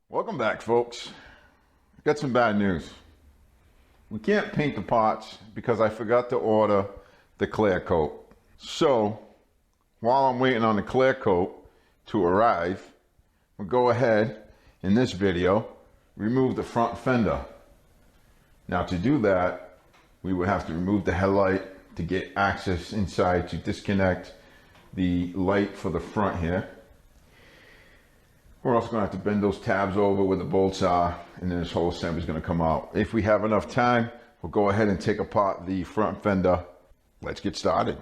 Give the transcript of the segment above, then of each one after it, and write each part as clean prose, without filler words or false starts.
Welcome back, folks. Got some bad news. We can't paint the pots because I forgot to order the clear coat. So while I'm waiting on the clear coat to arrive, we'll go ahead in this video, remove the front fender. Now to do that, we would have to remove the headlight to get access inside to disconnect the light for the front here. We're also going to have to bend those tabs over where the bolts are, and then this whole assembly is going to come out. If we have enough time, we'll go ahead and take apart the front fender. Let's get started.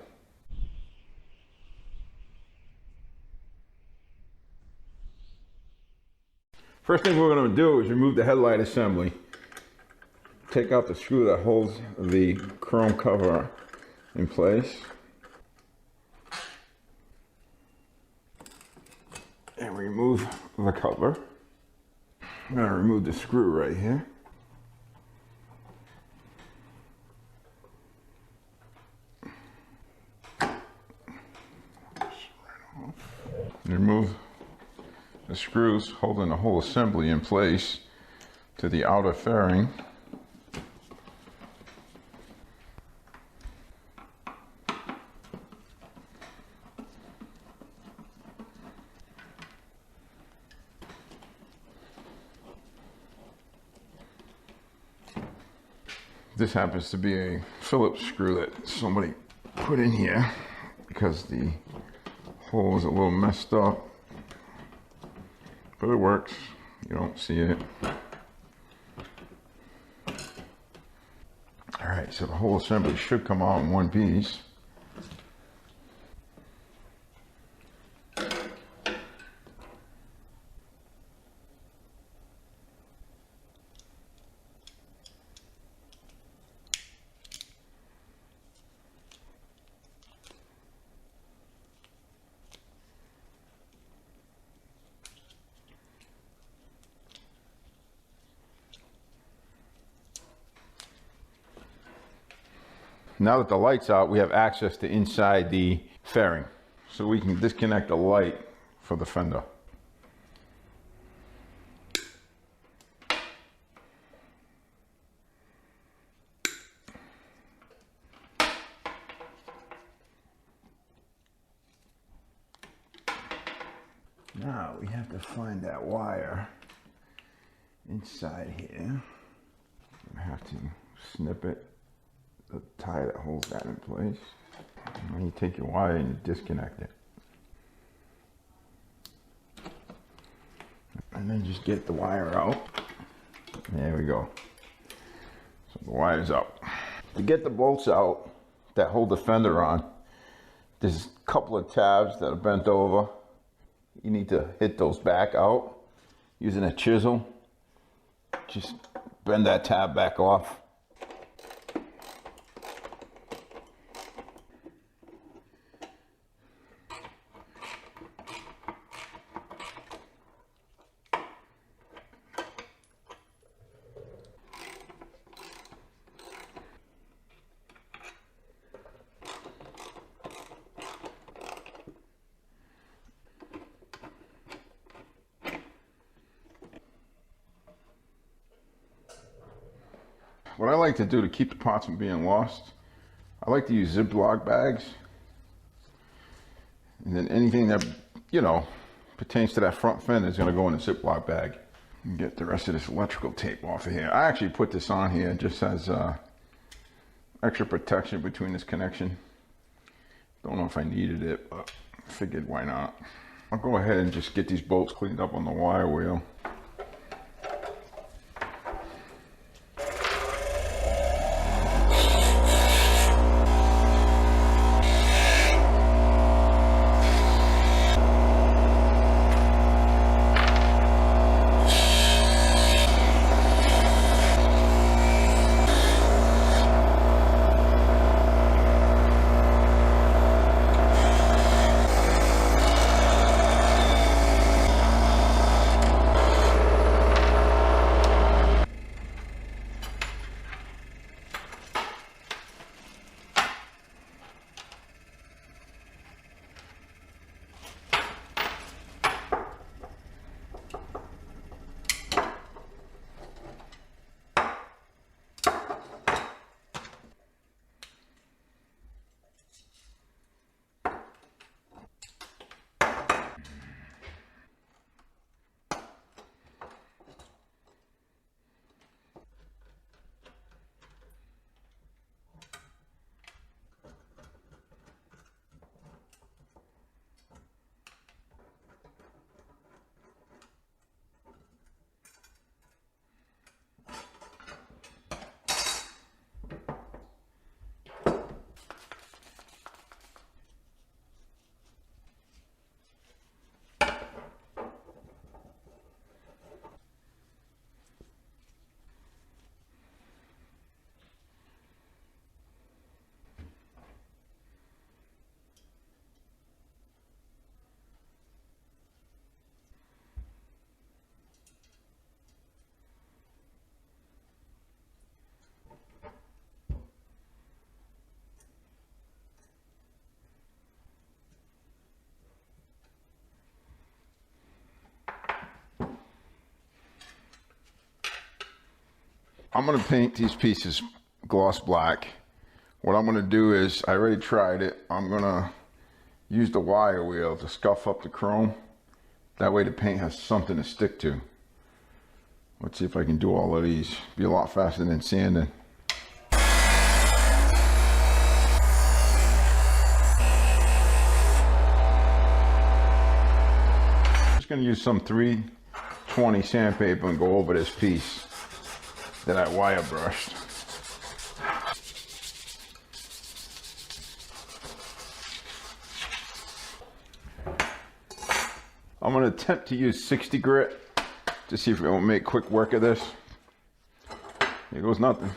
First thing we're going to do is remove the headlight assembly. Take out the screw that holds the chrome cover in place. And remove the cover. I'm going to remove the screw right here. Remove the screws holding the whole assembly in place to the outer fairing. This happens to be a Phillips screw that somebody put in here because the hole is a little messed up, but it works. You don't see it. All right, so the whole assembly should come out in one piece. Now that the light's out, we have access to inside the fairing, so we can disconnect the light for the fender. Now we have to find that wire inside here. I have to snip it. The tie that holds that in place. And then you take your wire and you disconnect it. And then just get the wire out. There we go. So the wire's out. To get the bolts out that hold the fender on, there's a couple of tabs that are bent over. You need to hit those back out using a chisel. Just bend that tab back off. What I like to do to keep the parts from being lost, I like to use Ziploc bags. And then anything that, pertains to that front fender is going to go in a Ziploc bag. And get the rest of this electrical tape off of here. I actually put this on here just as extra protection between this connection. Don't know if I needed it, but figured why not. I'll go ahead and just get these bolts cleaned up on the wire wheel. I'm gonna paint these pieces gloss black. What I'm gonna do is, I already tried it, I'm gonna use the wire wheel to scuff up the chrome. That way the paint has something to stick to. Let's see if I can do all of these. Be a lot faster than sanding. Just gonna use some 320 sandpaper and go over this piece that I wire brushed. I'm gonna attempt to use 60 grit to see if it won't make quick work of this. Here goes nothing.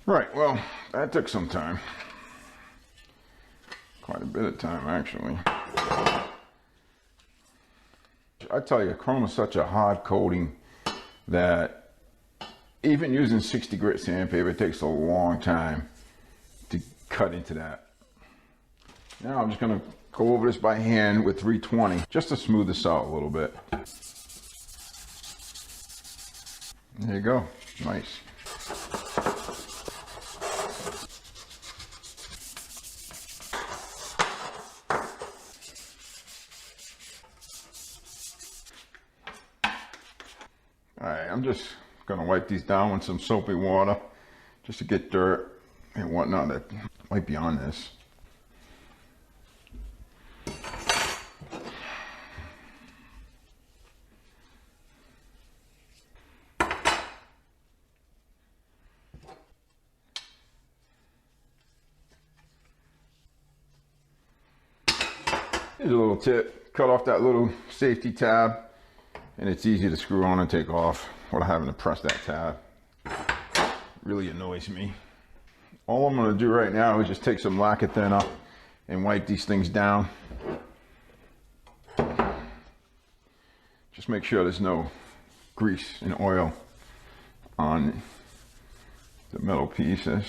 Right, well, that took some time. Quite a bit of time, actually. I tell you, chrome is such a hard coating that even using 60 grit sandpaper, it takes a long time to cut into that. Now I'm just gonna go over this by hand with 320, just to smooth this out a little bit. There you go, nice. Alright, I'm just gonna wipe these down with some soapy water just to get dirt and whatnot that might be on this. Here's a little tip, cut off that little safety tab and it's easy to screw on and take off without having to press that tab. It really annoys me. All I'm gonna do right now is just take some lacquer thinner and wipe these things down. Just make sure there's no grease and oil on the metal pieces.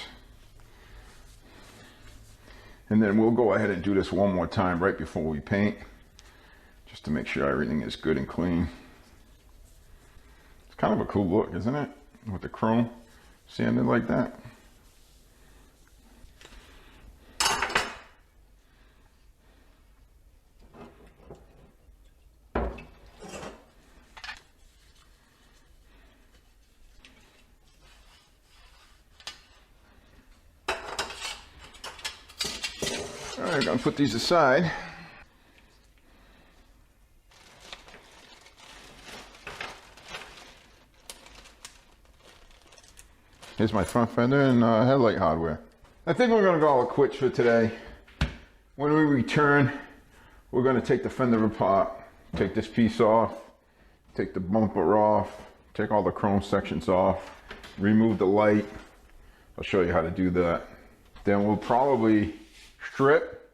And then we'll go ahead and do this one more time right before we paint, just to make sure everything is good and clean. It's kind of a cool look, isn't it? With the chrome sanded like that. All right, I'm gonna put these aside. Here's my front fender and headlight hardware. I think we're gonna call it quits for today. When we return, we're gonna take the fender apart, take this piece off, take the bumper off, take all the chrome sections off, remove the light. I'll show you how to do that. Then we'll probably strip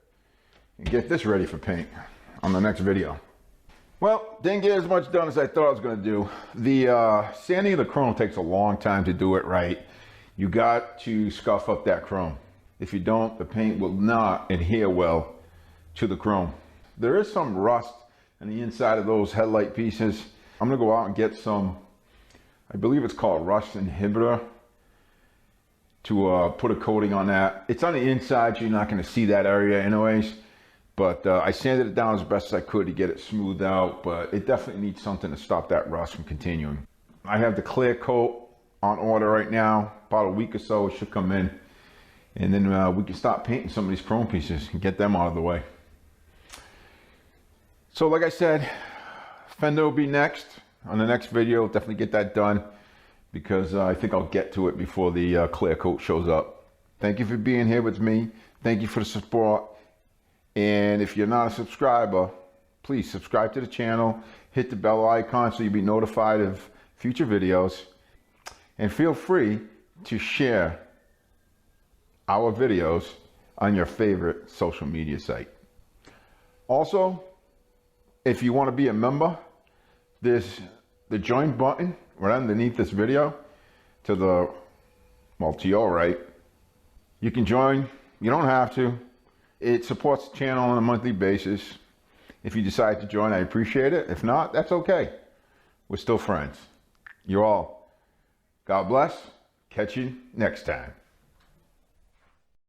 and get this ready for paint on the next video. Well, didn't get as much done as I thought I was going to do. The sanding of the chrome takes a long time to do it right. You got to scuff up that chrome. If you don't, the paint will not adhere well to the chrome. There is some rust on the inside of those headlight pieces. I'm going to go out and get some, I believe it's called rust inhibitor, to put a coating on that. It's on the inside, so you're not going to see that area anyways. But I sanded it down as best as I could to get it smoothed out, but it definitely needs something to stop that rust from continuing. I have the clear coat on order right now. About a week or so it should come in. And then we can start painting some of these chrome pieces and get them out of the way. So like I said, fender will be next on the next video. Definitely get that done, because I think I'll get to it before the clear coat shows up. Thank you for being here with me. Thank you for the support. And if you're not a subscriber, please subscribe to the channel, hit the bell icon so you'll be notified of future videos, and feel free to share our videos on your favorite social media site. Also, if you want to be a member, there's the join button right underneath this video to your right. You can join, you don't have to. It supports the channel on a monthly basis. If you decide to join, I appreciate it. If not, that's okay. We're still friends. You all, God bless. Catch you next time.